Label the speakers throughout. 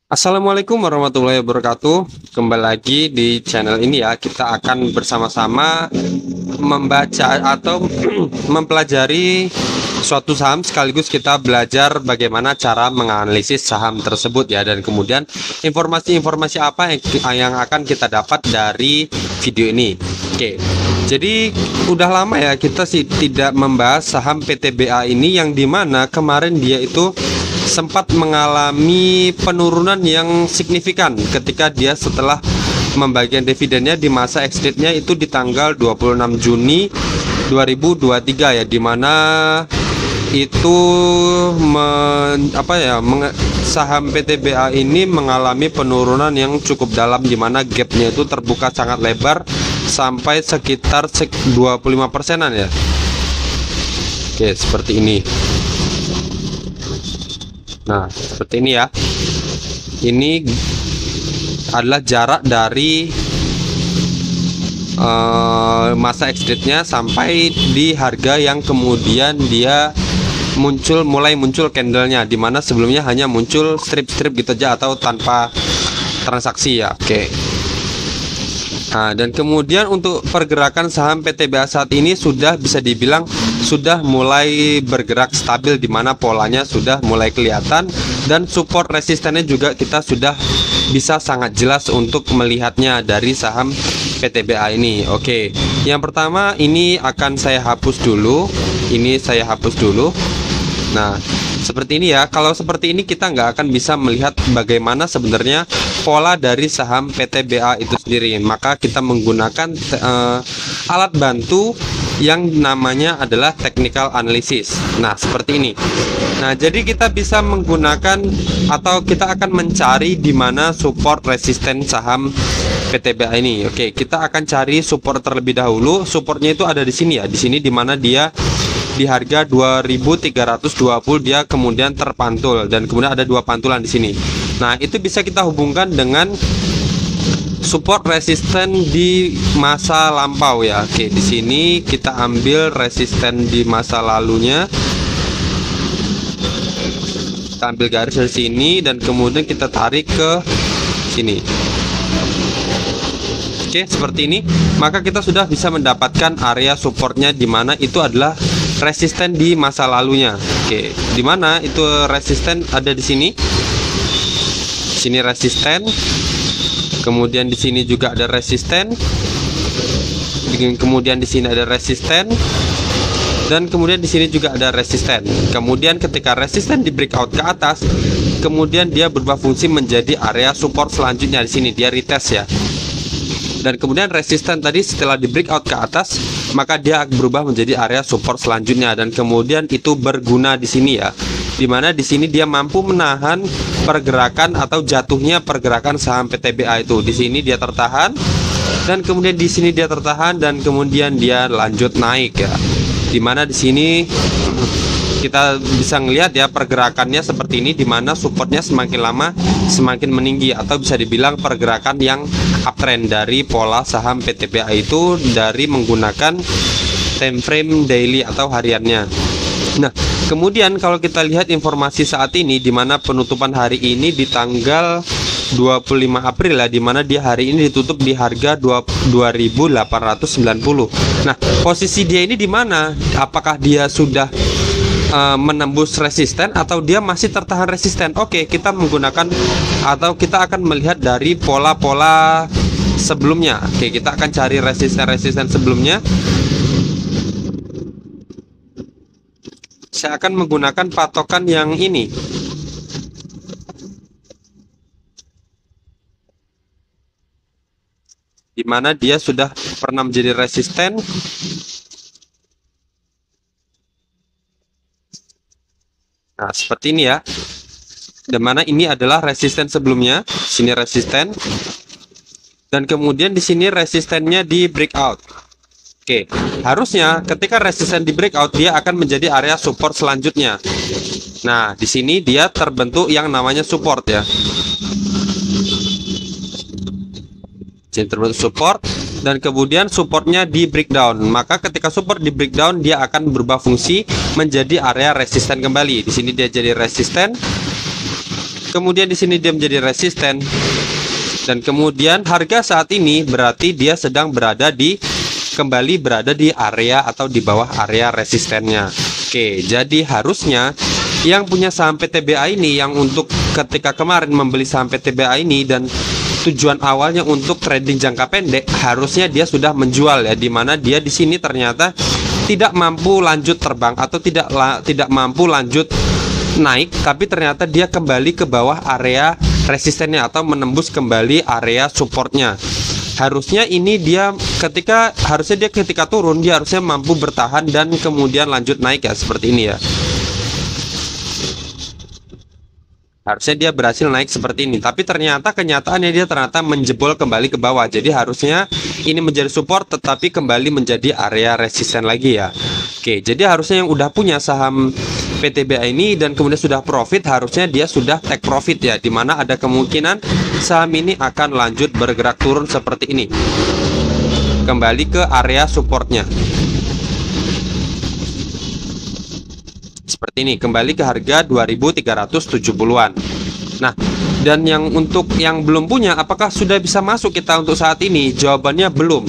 Speaker 1: Assalamualaikum warahmatullahi wabarakatuh. Kembali lagi di channel ini ya. Kita akan bersama-sama membaca atau mempelajari suatu saham, sekaligus kita belajar bagaimana cara menganalisis saham tersebut ya, dan kemudian informasi-informasi apa yang akan kita dapat dari video ini. Oke. Jadi udah lama ya kita sih tidak membahas saham PTBA ini, yang dimana kemarin dia itu sempat mengalami penurunan yang signifikan ketika dia setelah membagikan dividennya di masa exit-nya itu di tanggal 26 Juni 2023 ya, dimana itu saham PTBA ini mengalami penurunan yang cukup dalam, dimana gapnya itu terbuka sangat lebar sampai sekitar 25%-an ya. Oke, seperti ini. Nah, seperti ini ya. Ini adalah jarak dari masa exit-nya sampai di harga yang kemudian dia mulai muncul candlenya, dimana sebelumnya hanya muncul strip-strip gitu aja atau tanpa transaksi ya. Oke. Nah, dan kemudian untuk pergerakan saham PTBA saat ini sudah bisa dibilang sudah mulai bergerak stabil, di mana polanya sudah mulai kelihatan, dan support resistennya juga kita sudah bisa sangat jelas untuk melihatnya dari saham PTBA ini. Oke, yang pertama ini akan saya hapus dulu. Ini saya hapus dulu. Nah, seperti ini ya. Kalau seperti ini kita nggak akan bisa melihat bagaimana sebenarnya pola dari saham PTBA itu sendiri. Maka kita menggunakan alat bantu yang namanya adalah technical analysis. Nah, seperti ini. Nah, jadi kita bisa menggunakan atau kita akan mencari di mana support resisten saham PTBA ini. Oke, kita akan cari support terlebih dahulu. Supportnya itu ada di sini ya. Di sini di mana dia di harga 2320 dia kemudian terpantul, dan kemudian ada dua pantulan di sini. Nah, itu bisa kita hubungkan dengan support resisten di masa lampau ya. Oke, di sini kita ambil resisten di masa lalunya. Kita ambil garis dari sini dan kemudian kita tarik ke sini. Oke, seperti ini. Maka kita sudah bisa mendapatkan area supportnya, di mana itu adalah resisten di masa lalunya. Oke, di mana itu resisten ada di sini. Sini resisten. Kemudian di sini juga ada resisten. Kemudian di sini ada resisten. Dan kemudian di sini juga ada resisten. Kemudian ketika resisten di breakout ke atas, kemudian dia berubah fungsi menjadi area support selanjutnya. Di sini dia retest ya. Dan kemudian resisten tadi setelah di breakout ke atas, maka dia akan berubah menjadi area support selanjutnya, dan kemudian itu berguna di sini ya, dimana di sini dia mampu menahan pergerakan atau jatuhnya pergerakan saham PTBA itu. Di sini dia tertahan, dan kemudian di sini dia tertahan, dan kemudian dia lanjut naik ya, dimana di sini kita bisa ngelihat ya pergerakannya seperti ini, dimana supportnya semakin lama semakin meninggi, atau bisa dibilang pergerakan yang uptrend dari pola saham PTBA itu dari menggunakan time frame daily atau hariannya. Nah, kemudian kalau kita lihat informasi saat ini, dimana penutupan hari ini di tanggal 25 April ya, dimana dia hari ini ditutup di harga 2890. Nah, posisi dia ini di mana? Apakah dia sudah menembus resisten atau dia masih tertahan resisten? Oke, kita menggunakan atau kita akan melihat dari pola-pola sebelumnya. Oke, kita akan cari resisten-resisten sebelumnya. Saya akan menggunakan patokan yang ini. Di mana dia sudah pernah menjadi resisten. Nah, seperti ini ya. Dimana ini adalah resisten sebelumnya, sini resisten, dan kemudian di sini resistennya di breakout. Oke, harusnya ketika resisten di breakout dia akan menjadi area support selanjutnya. Nah, di sini dia terbentuk yang namanya support ya. Jadi terbentuk support, dan kemudian supportnya di breakdown. Maka ketika support di breakdown, dia akan berubah fungsi menjadi area resisten kembali. Di sini dia jadi resisten. kemudian di sini dia menjadi resisten, dan kemudian harga saat ini berarti dia sedang kembali berada di area atau di bawah area resistennya. Oke, jadi harusnya yang punya saham PTBA ini, yang untuk ketika kemarin membeli saham PTBA ini dan tujuan awalnya untuk trading jangka pendek, harusnya dia sudah menjual ya, dimana dia di sini ternyata tidak mampu lanjut terbang atau tidak mampu lanjut naik, tapi ternyata dia kembali ke bawah area resistennya atau menembus kembali area supportnya. Harusnya ini harusnya dia ketika turun dia harusnya mampu bertahan dan kemudian lanjut naik ya, seperti ini ya. Harusnya dia berhasil naik seperti ini, tapi ternyata kenyataannya dia ternyata menjebol kembali ke bawah. Jadi harusnya ini menjadi support tetapi kembali menjadi area resisten lagi ya. Oke, jadi harusnya yang udah punya saham PTBA ini dan kemudian sudah profit, harusnya dia sudah take profit ya, dimana ada kemungkinan saham ini akan lanjut bergerak turun seperti ini, kembali ke area supportnya seperti ini, kembali ke harga 2370-an. Nah, dan untuk yang belum punya, apakah sudah bisa masuk kita untuk saat ini? Jawabannya belum.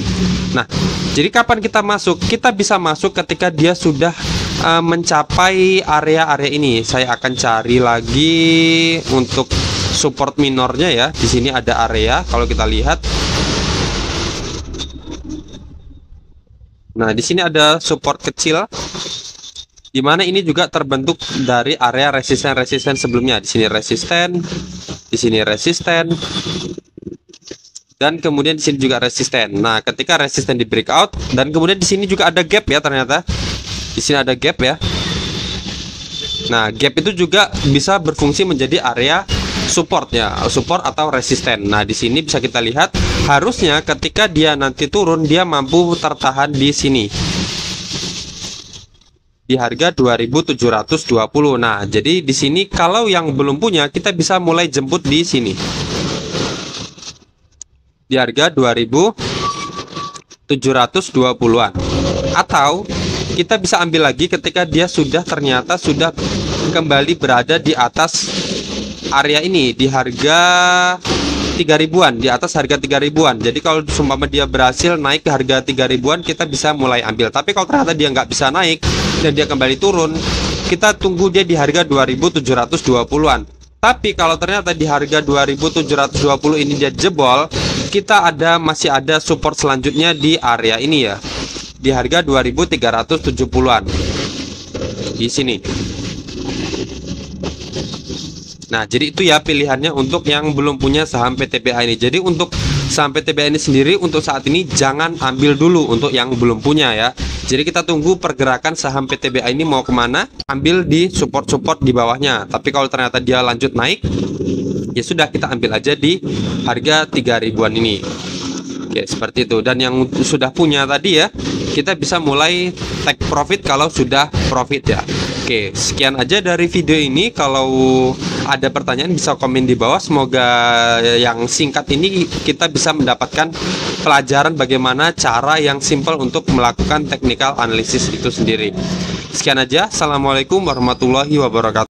Speaker 1: Nah, jadi kapan kita masuk? Kita bisa masuk ketika dia sudah mencapai area-area ini. Saya akan cari lagi untuk support minornya ya. Di sini ada area, kalau kita lihat. Nah, di sini ada support kecil, di mana ini juga terbentuk dari area resisten sebelumnya. Di sini resisten, di sini resisten, dan kemudian di sini juga resisten. Nah, ketika resisten di breakout dan kemudian di sini juga ada gap ya, ternyata di sini ada gap ya. Nah, gap itu juga bisa berfungsi menjadi area support ya, support atau resisten. Nah, di sini bisa kita lihat harusnya ketika dia nanti turun dia mampu tertahan di sini, di harga 2720. Nah, jadi di sini kalau yang belum punya kita bisa mulai jemput di sini di harga 2720-an, atau kita bisa ambil lagi ketika dia ternyata sudah kembali berada di atas area ini di harga 3000-an, di atas harga 3000-an. Jadi kalau seumpama dia berhasil naik ke harga 3000-an, kita bisa mulai ambil. Tapi kalau ternyata dia nggak bisa naik dan dia kembali turun, kita tunggu dia di harga 2720-an. Tapi kalau ternyata di harga 2720 ini dia jebol, kita masih ada support selanjutnya di area ini ya, di harga 2370-an di sini. Nah, jadi itu ya pilihannya untuk yang belum punya saham PTBA ini. Jadi untuk saham PTBA ini sendiri untuk saat ini jangan ambil dulu untuk yang belum punya ya. Jadi kita tunggu pergerakan saham PTBA ini mau kemana, ambil di support-support di bawahnya. Tapi kalau ternyata dia lanjut naik, ya sudah kita ambil aja di harga 3000-an ini. Oke, seperti itu. Dan yang sudah punya tadi ya, kita bisa mulai take profit kalau sudah profit ya. Oke, sekian aja dari video ini. Kalau ada pertanyaan bisa komen di bawah. Semoga yang singkat ini kita bisa mendapatkan pelajaran bagaimana cara yang simple untuk melakukan technical analysis itu sendiri. Sekian aja. Assalamualaikum warahmatullahi wabarakatuh.